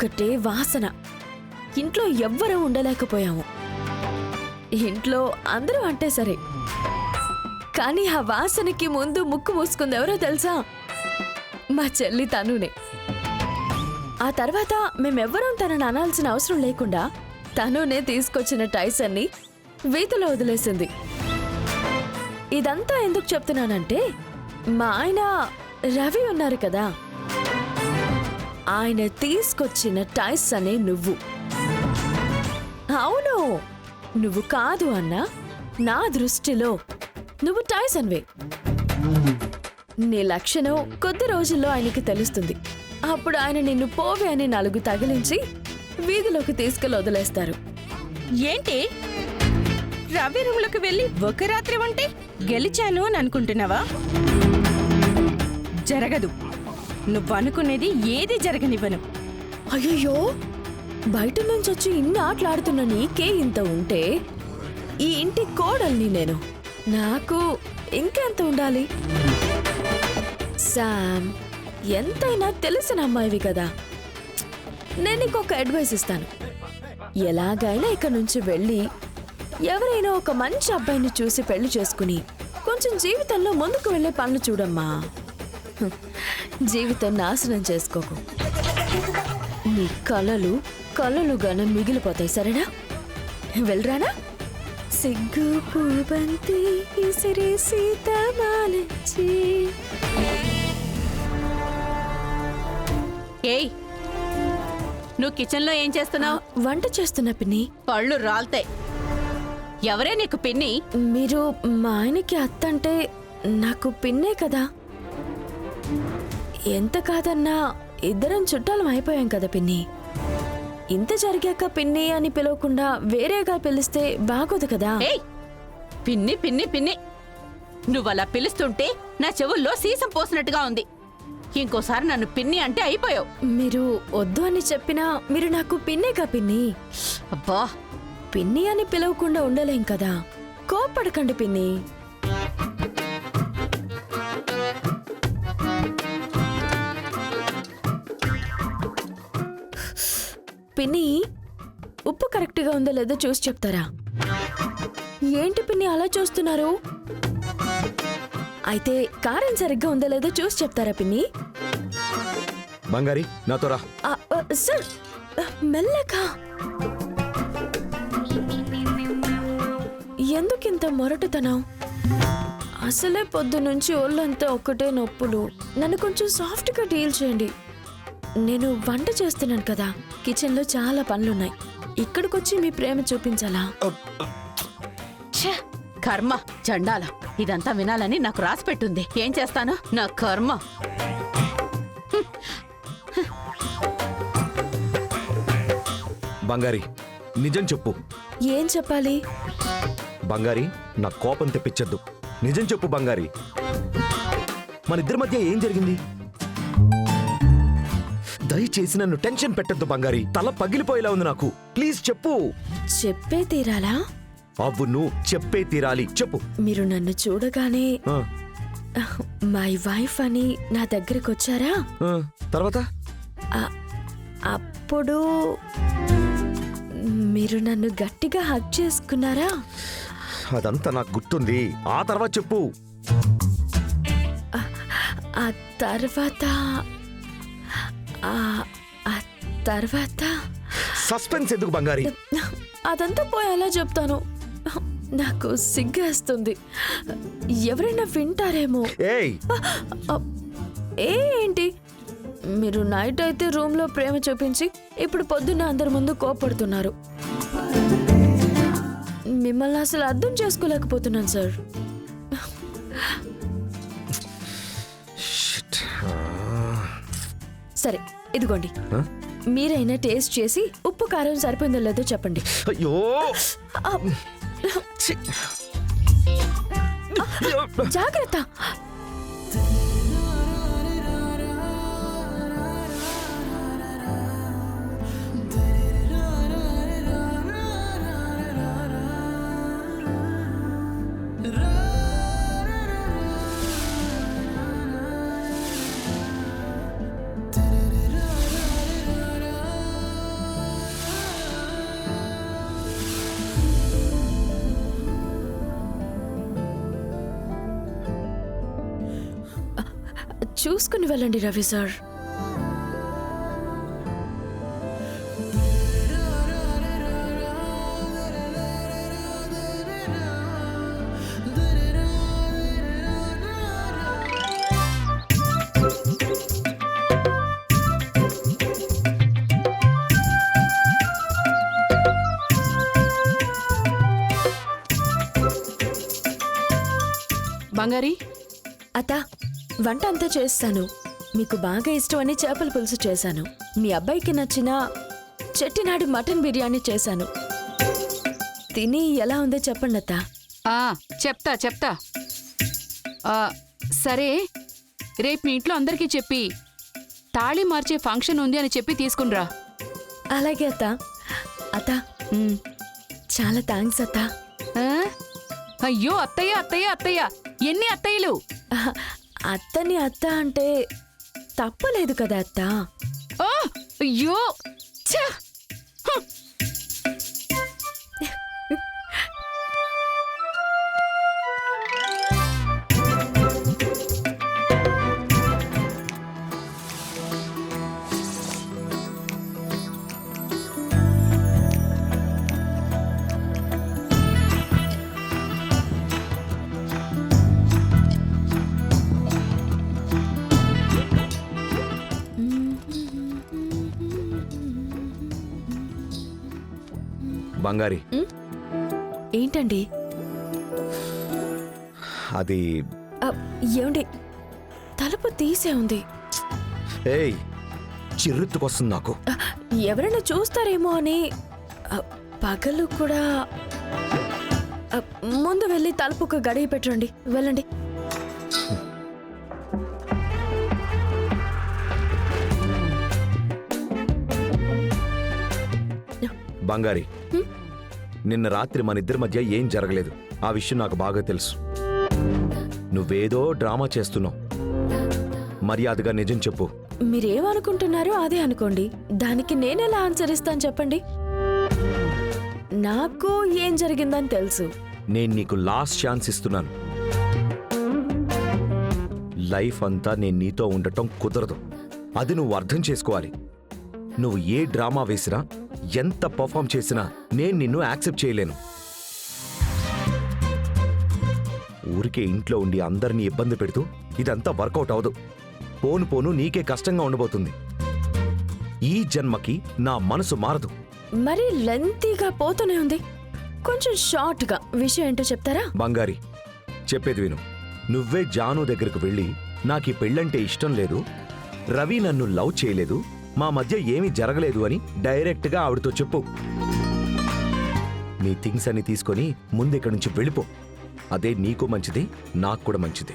ఒకటే వాసన. ఇంట్లో ఎవ్వరూ ఉండలేకపోయాము. ఇంట్లో అందరూ అంటే సరే, కానీ ఆ వాసనకి ముందు ముక్కు మూసుకుంది ఎవరో తెలుసా? మా చెల్లి తనునే. ఆ తర్వాత మేమెవ్వరం తనని అనాల్సిన అవసరం లేకుండా తనునే తీసుకొచ్చిన టైసన్ని వీధిలో వదిలేసింది. ఇదంతా ఎందుకు చెప్తున్నానంటే, మా ఆయన రవి ఉన్నారు కదా, ఆయన తీసుకొచ్చిన టైసనే నువ్వు. అవును, నువ్వు కాదు అన్నా నా దృష్టిలో నువ్వు టైసన్వే. నీ లక్షణం కొద్ది రోజుల్లో ఆయనకి తెలుస్తుంది. అప్పుడు ఆయన నిన్ను పోవే అని 4 తగిలించి వీధిలోకి తీసుకెళ్ళి వదిలేస్తారు. ఏంటి, రవి రూమ్లోకి వెళ్ళి ఒక రాత్రి ఉంటే గెలిచాను అని అనుకుంటున్నావా? జరగదు. నువ్వు అనుకునేది ఏది జరగనివ్వను. అయ్యయ్యో, బయట నుంచి వచ్చి ఇన్ని ఆటలాడుతున్న నీకే ఇంత ఉంటే ఈ ఇంటి కోడల్ని నేను. నాకు ఇంకెంత ఉండాలి? శామ్, ఎంతైనా తెలిసిన అమ్మాయివి కదా. నేను నీకు ఒక అడ్వైస్ ఇస్తాను. ఎలాగైనా ఇక్కడి నుంచి వెళ్ళి ఎవరైనా ఒక మంచి అబ్బాయిని చూసి పెళ్లి చేసుకుని కొంచెం జీవితంలో ముందుకు వెళ్ళే పనులు చూడమ్మా. జీవితం నాశనం చేసుకోకు. నీ కలలుగానే మిగిలిపోతాయి. సరేనా? వెళ్ళరానా? సిగ్గు పూబంతి ఇసిరి సీతమాలచి. ఏయ్, నువ్వు కిచెన్లో ఏం చేస్తున్నావు? వంట చేస్తున్నా పిన్ని. పళ్ళు రాల్తాయి. ఎవరే నీకు పిన్ని? మీరు మా ఆయనకి అత్తంటే నాకు పిన్నే కదా. ఎంత కాదన్నా ఇద్దరం చుట్టాలం అయిపోయాం కదా పిన్ని. ఇంత జరిగాక పిన్ని అని పిలవకుండా వేరేగా పిలిస్తే బాగోదు కదా. ఏయ్, పిన్ని పిన్ని పిన్ని, నువ్వలా పిలుస్తుంటే నా చెవుల్లో సీసం పోసినట్టుగా ఉంది. ఇంకోసారి నన్ను పిన్ని అంటే అయిపోయావు. మీరు వద్దు అని చెప్పినా మీరు నాకు పిన్నేగా పిన్ని. అబ్బా, పిన్ని అని పిలవకుండా ఉండలేం కదా. కోపడకండి పిన్ని. పిన్ని, ఉప్పు కరెక్ట్గా ఉందో లేదో చూసి చెప్తారా? ఏంటి పిన్ని అలా చూస్తున్నారు? అయితే కారం సరిగ్గా ఉందో లేదో చూసి చెప్తారా పిన్ని? బంగారి, నాతో రా. సార్, మెల్లగా. ఎందుకింత మొరటుతనం? అసలే పొద్దునుంచి ఒళ్ళంతా ఒక్కటే నొప్పులు. నన్ను కొంచెం సాఫ్ట్గా డీల్ చేయండి. నేను వంట చేస్తున్నాను కదా, కిచెన్లో చాలా పనులున్నాయి. ఇక్కడికొచ్చి మీ ప్రేమ చూపించాలా? కర్మ చండాల. ఇదంతా వినాలని నాకు రాసి పెట్టుంది. ఏం చేస్తాను? నా కర్మ. బంగారి, నిజం చెప్పు. ఏం చెప్పాలి? బంగారి, నా కోపం తెప్పించద్దు. నిజం చెప్పు బంగారి. మన ఇద్దరి మధ్య ఏం జరిగింది? దయచేసి నన్ను టెన్షన్ పెట్టద్దు బంగారి. తల పగిలిపోయేలా ఉంది నాకు. ప్లీజ్ చెప్పు. చెప్పే తీరాలా? అవును, చెప్పే తీరాలి. చెప్పు. మీరు నన్ను చూడగానే మై వైఫ్ అని నా దగ్గరకు వచ్చారా? తర్వాత అప్పుడు మీరు నన్ను గట్టిగా హగ్ చేసుకున్నారా? అదంతా నాకు గుర్తుంది. ఆ తర్వాత చెప్పు. ఆ తర్వాత సస్పెన్స్ ఎందుకు బంగారి? అదంతా పోయి ఎలా చెప్తాను? నాకు సిగ్గేస్తుంది. ఎవరైనా వింటారేమో. ఏంటి మీరు నైట్ అయితే రూమ్లో ప్రేమ చూపించి ఇప్పుడు పొద్దున్న అందరి ముందు కోపడుతున్నారు. మిమ్మల్ని అసలు అర్థం చేసుకోలేకపోతున్నాను సార్. సరే, ఇదిగోండి. మీరైనా టేస్ట్ చేసి ఉప్పు కారం సరిపోయిందో లేదో చెప్పండి. అయ్యో, జాగ్రత్త. చూసుకుని వెళ్ళండి రవి సార్. బంగారి, అత్త, వంట అంతా చేస్తాను. మీకు బాగా ఇష్టమని చేపల పులుసు చేశాను. మీ అబ్బాయికి నచ్చిన చెట్టినాడు మటన్ బిర్యానీ చేశాను. తిని ఎలా ఉందో చెప్పండి అత్త. చెప్తా. సరే, రేపు మీ ఇంట్లో అందరికీ చెప్పి తాళి మార్చే ఫంక్షన్ ఉంది అని చెప్పి తీసుకునిరా. అలాగే అత్త. అత్త, చాలా థ్యాంక్స్ అత్త. ఆ? అయ్యో అత్తయ్య, ఎన్ని అత్తయ్యలు? అత్తని అత్త అంటే తప్పలేదు కదా అత్త. అయ్యో ఛ! బంగారి, ఏంటండి అది ఏమండి, తలుపు తీసే ఉంది. ఏయ్, చిర్రెత్తుకొస్తుంది నాకు. ఎవరైనా చూస్తారేమో అని. పగలు కూడా. ముందు వెళ్ళి తలుపుకు గడియ పెట్టండి, వెళ్ళండి. బంగారి, నిన్న రాత్రి మన ఇద్దరి మధ్య ఏం జరగలేదు. ఆ విషయం నాకు బాగా తెలుసు. నువ్వేదో డ్రామా చేస్తున్నావు. మర్యాదగా నిజం చెప్పు. మీరేమనుకుంటున్నారో అదే అనుకోండి. దానికి నేనెలా ఆన్సర్ ఇస్తాను చెప్పండి. నాకు ఏం జరిగిందని తెలుసు. నేను నీకు లాస్ట్ ఛాన్స్ ఇస్తున్నాను. లైఫ్ అంతా నేను నీతో ఉండటం కుదరదు. అది నువ్వు అర్థం చేసుకోవాలి. నువ్వు ఏ డ్రామా వేసినా, ఎంత పర్ఫామ్ చేసినా నేను నిన్ను యాక్సెప్ట్ చేయలేను. ఊరికే ఇంట్లో ఉండి అందరినీ ఇబ్బంది పెడుతూ ఇదంతా వర్కౌట్ అవదు. పోను నీకే కష్టంగా ఉండబోతుంది. ఈ జన్మకి నా మనసు మారదు. మరి లెంతీగా పోతూనే ఉంది. కొంచెం షార్ట్ గా విషయం ఏంటో చెప్తారా? బంగారి, చెప్పేది విను. నువ్వే జాను దగ్గరకు వెళ్ళి నాకు ఈ పెళ్ళంటే ఇష్టం లేదు, రవి నన్ను లవ్ చేయలేదు, మా మధ్య ఏమీ జరగలేదు అని డైరెక్ట్గా ఆవిడతో చెప్పు. నీ థింగ్స్ అన్ని తీసుకొని ముందు ఇక్కడి నుంచి వెళ్ళిపో. అదే నీకు మంచిది, నాకు కూడా మంచిది.